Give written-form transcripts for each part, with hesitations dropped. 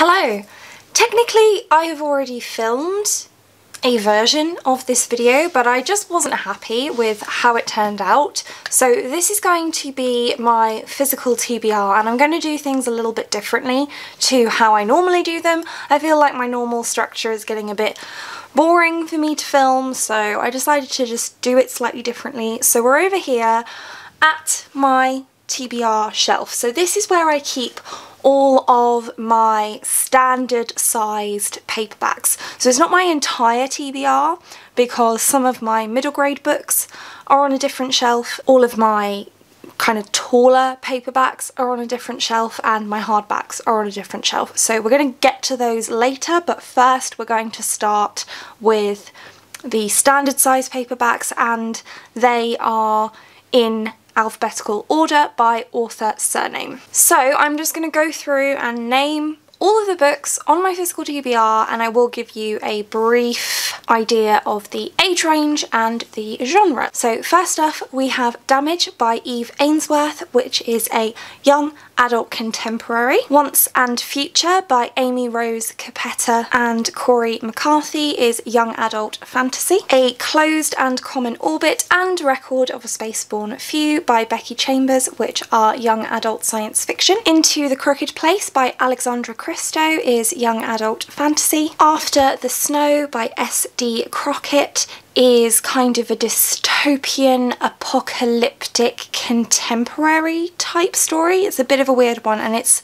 Hello! Technically, I have already filmed a version of this video, but I just wasn't happy with how it turned out. So this is going to be my physical TBR, and I'm going to do things a little bit differently to how I normally do them. I feel like my normal structure is getting a bit boring for me to film, so I decided to just do it slightly differently. So we're over here at my TBR shelf. So this is where I keep all of my standard sized paperbacks. So it's not my entire TBR because some of my middle grade books are on a different shelf, all of my kind of taller paperbacks are on a different shelf, and my hardbacks are on a different shelf. So we're going to get to those later, but first we're going to start with the standard size paperbacks, and they are in alphabetical order by author surname. So I'm just going to go through and name all of the books on my physical TBR, and I will give you a brief idea of the age range and the genre. So first off, we have Damage by Eve Ainsworth, which is a young adult contemporary. Once and Future by Amy Rose Capetta and Corey McCarthy is young adult fantasy. A Closed and Common Orbit and Record of a Spaceborne Few by Becky Chambers, which are young adult science fiction. Into the Crooked Place by Alexandra Christo is young adult fantasy. After the Snow by S.D. Crockett is kind of a dystopian, apocalyptic, contemporary type story. It's a bit of a weird one, and it's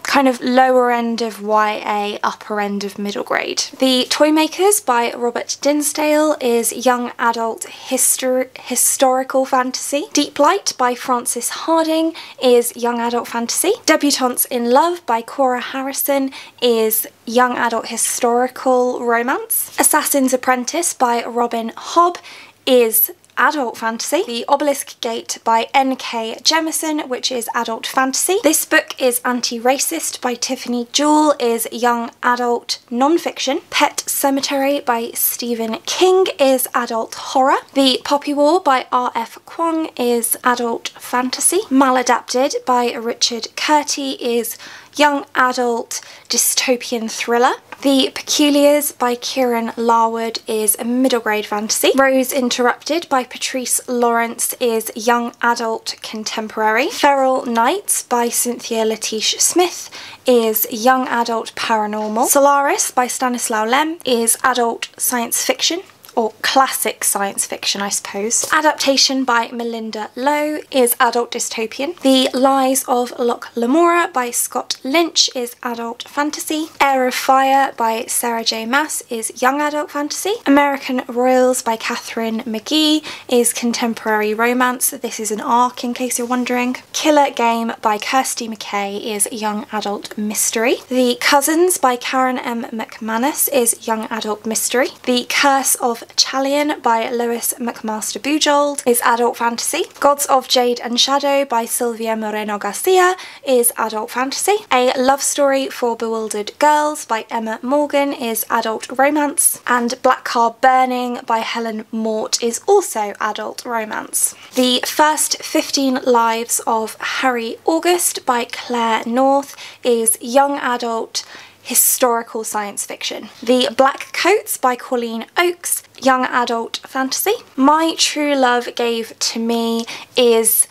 kind of lower end of YA, upper end of middle grade. The Toymakers by Robert Dinsdale is young adult historical fantasy. Deep Light by Frances Harding is young adult fantasy. Debutantes in Love by Cora Harrison is young adult historical romance. Assassin's Apprentice by Robin Hobb is adult fantasy. The Obelisk Gate by N.K. Jemisin, which is adult fantasy. This book is Anti-Racist by Tiffany Jewell, is young adult non-fiction. Pet Cemetery by Stephen King is adult horror. The Poppy War by R.F. Kuang is adult fantasy. Maladapted by Richard Curti is young adult dystopian thriller. The Peculiars by Kieran Larwood is a middle grade fantasy. Rose Interrupted by Patrice Lawrence is young adult contemporary. Feral Nights by Cynthia Letitia Smith is young adult paranormal. Solaris by Stanislaw Lem is adult science fiction, or classic science fiction, I suppose. Adaptation by Melinda Lowe is adult dystopian. The Lies of Loch Lamora by Scott Lynch is adult fantasy. Air of Fire by Sarah J. Maas is young adult fantasy. American Royals by Catherine McGee is contemporary romance. This is an arc, in case you're wondering. Killer Game by Kirsty McKay is young adult mystery. The Cousins by Karen M. McManus is young adult mystery. The Curse of Chalian by Lois McMaster Bujold is adult fantasy. Gods of Jade and Shadow by Sylvia Moreno Garcia is adult fantasy. A Love Story for Bewildered Girls by Emma Morgan is adult romance. And Black Car Burning by Helen Mort is also adult romance. The First 15 Lives of Harry August by Claire North is young adult historical science fiction. The Black Coats by Colleen Oakes, young adult fantasy. My True Love Gave to Me is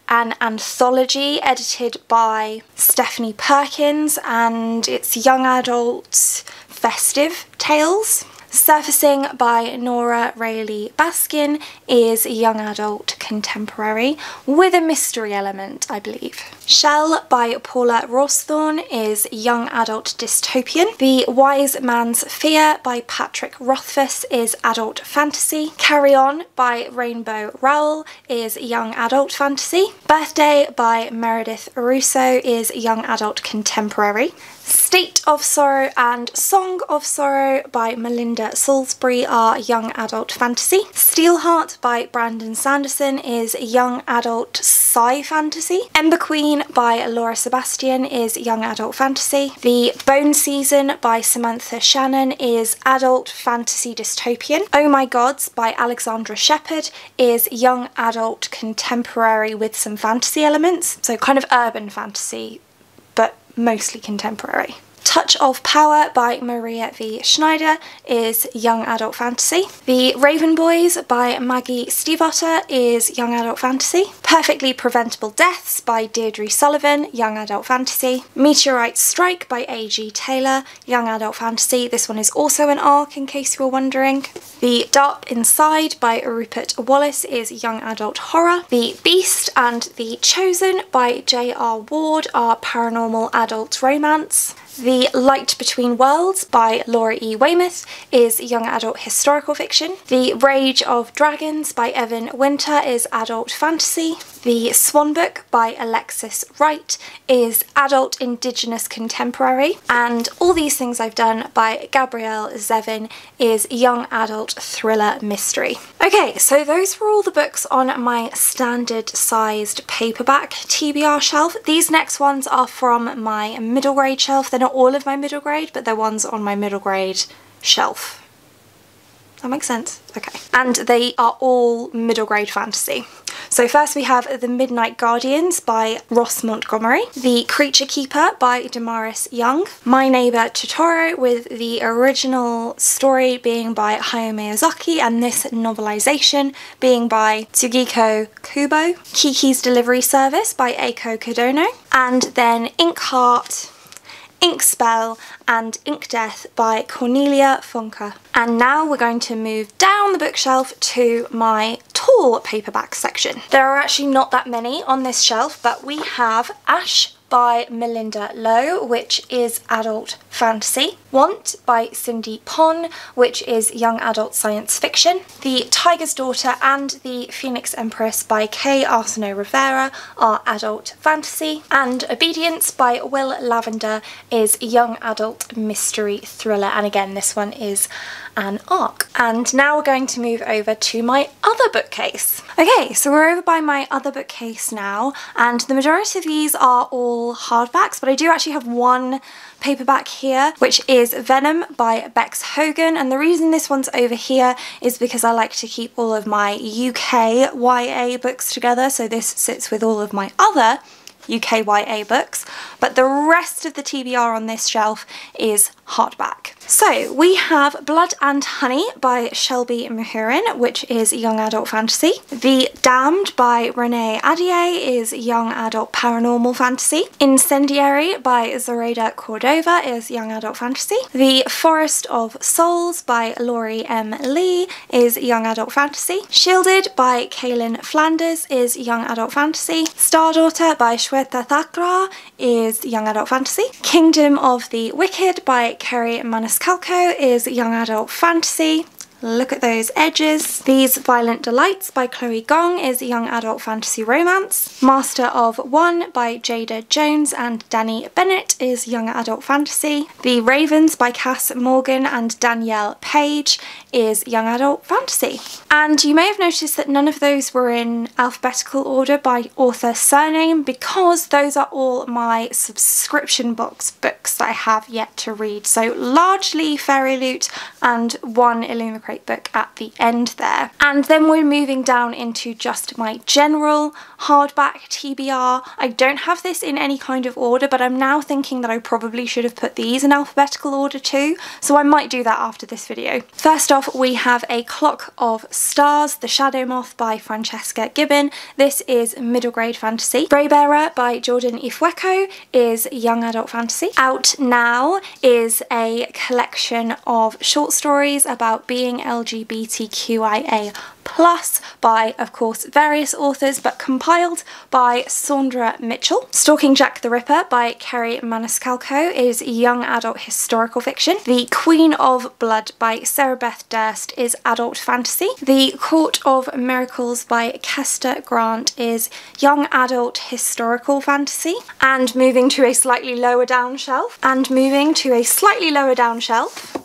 an anthology edited by Stephanie Perkins, and it's young adult festive tales. Surfacing by Nora Rayleigh Baskin is young adult contemporary with a mystery element, I believe. Shell by Paula Rawsthorne is young adult dystopian. The Wise Man's Fear by Patrick Rothfuss is adult fantasy. Carry On by Rainbow Rowell is young adult fantasy. Birthday by Meredith Russo is young adult contemporary. State of Sorrow and Song of Sorrow by Melinda Salisbury are young adult fantasy. Steelheart by Brandon Sanderson is young adult sci fantasy. Ember Queen by Laura Sebastian is young adult fantasy. The Bone Season by Samantha Shannon is adult fantasy dystopian. Oh My Gods by Alexandra Shepherd is young adult contemporary with some fantasy elements, so kind of urban fantasy, but mostly contemporary. Touch of Power by Maria V. Schneider is young adult fantasy. The Raven Boys by Maggie Stiefvater is young adult fantasy. Perfectly Preventable Deaths by Deirdre Sullivan, young adult fantasy. Meteorite Strike by A.G. Taylor, young adult fantasy. This one is also an ARC in case you were wondering. The Dark Inside by Rupert Wallace is young adult horror. The Beast and the Chosen by J.R. Ward are paranormal adult romance. The Light Between Worlds by Laura E. Weymouth is young adult historical fiction. The Rage of Dragons by Evan Winter is adult fantasy. The Swan Book by Alexis Wright is adult indigenous contemporary. And All These Things I've Done by Gabrielle Zevin is young adult thriller mystery. Okay, so those were all the books on my standard sized paperback TBR shelf. These next ones are from my middle grade shelf. They're not all of my middle grade, but they're ones on my middle grade shelf. That makes sense? Okay. And they are all middle grade fantasy. So first we have The Midnight Guardians by Ross Montgomery, The Creature Keeper by Damaris Young, My Neighbor Totoro, with the original story being by Hayao Miyazaki and this novelization being by Tsugiko Kubo, Kiki's Delivery Service by Eiko Kodono, and then Inkheart, Ink Spell and Ink Death by Cornelia Funke. And now we're going to move down the bookshelf to my tall paperback section. There are actually not that many on this shelf, but we have Ash by Melinda Lowe, which is adult fantasy. Want by Cindy Pon, which is young adult science fiction. The Tiger's Daughter and The Phoenix Empress by Kay Arsenault Rivera are adult fantasy. And Obedience by Will Lavender is young adult mystery thriller. And again, this one is an ARC. And now we're going to move over to my other bookcase. Okay, so we're over by my other bookcase now, and the majority of these are all hardbacks, but I do actually have one paperback here, which is Venom by Bex Hogan, and the reason this one's over here is because I like to keep all of my UK YA books together, so this sits with all of my other UK YA books, but the rest of the TBR on this shelf is hardback. So we have Blood and Honey by Shelby Mahurin, which is young adult fantasy. The Damned by Renee Adier is young adult paranormal fantasy. Incendiary by Zoraida Cordova is young adult fantasy. The Forest of Souls by Laurie M. Lee is young adult fantasy. Shielded by Kaylin Flanders is young adult fantasy. Star Daughter by Shweta Thakrar is young adult fantasy. Kingdom of the Wicked by Kerry Maniscalco is young adult fantasy. Look at those edges. These Violent Delights by Chloe Gong is young adult fantasy romance. Master of One by Jada Jones and Danny Bennett is young adult fantasy. The Ravens by Cass Morgan and Danielle Page is young adult fantasy. And you may have noticed that none of those were in alphabetical order by author surname, because those are all my subscription box books that I have yet to read. So largely Fairy Loot and one Illumicrate book at the end there. And then we're moving down into just my general hardback TBR. I don't have this in any kind of order, but I'm now thinking that I probably should have put these in alphabetical order too, so I might do that after this video. First off, we have A Clock of Stars, The Shadow Moth by Francesca Gibbon. This is middle grade fantasy. Braybearer by Jordan Ifweko is young adult fantasy. Out Now is a collection of short stories about being LGBTQIA+ by, of course, various authors, but compiled by Saundra Mitchell. Stalking Jack the Ripper by Kerry Maniscalco is young adult historical fiction. The Queen of Blood by Sarah Beth Durst is adult fantasy. The Court of Miracles by Kester Grant is young adult historical fantasy. And moving to a slightly lower down shelf,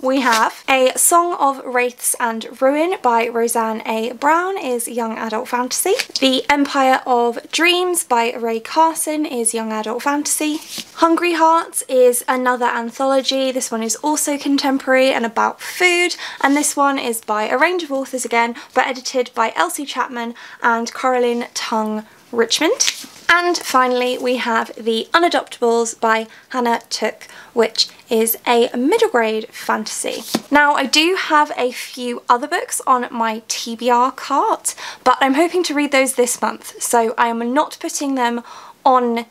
we have A Song of Wraiths and Ruin by Roseanne A. Brown is young adult fantasy. The Empire of Dreams by Ray Carson is young adult fantasy. Hungry Hearts is another anthology. This one is also contemporary and about food, and this one is by a range of authors again, but edited by Elsie Chapman and Caroline Tung Richmond. And finally we have The Unadoptables by Hannah Took, which is a middle grade fantasy. Now I do have a few other books on my TBR cart, but I'm hoping to read those this month, so I am not putting them on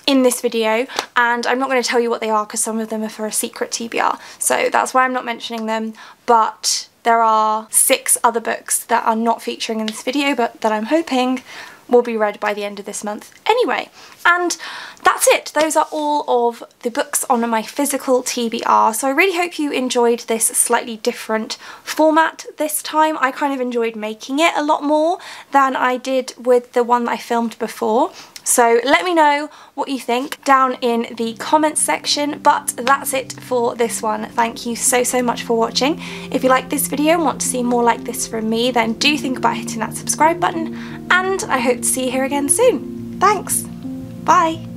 in this video, and I'm not going to tell you what they are because some of them are for a secret TBR, so that's why I'm not mentioning them. But there are 6 other books that are not featuring in this video but that I'm hoping will be read by the end of this month anyway. And that's it. Those are all of the books on my physical TBR. So I really hope you enjoyed this slightly different format this time. I kind of enjoyed making it a lot more than I did with the one that I filmed before. So let me know what you think down in the comments section, but that's it for this one. Thank you so much for watching. If you like this video and want to see more like this from me, then do think about hitting that subscribe button, and I hope to see you here again soon. Thanks, bye.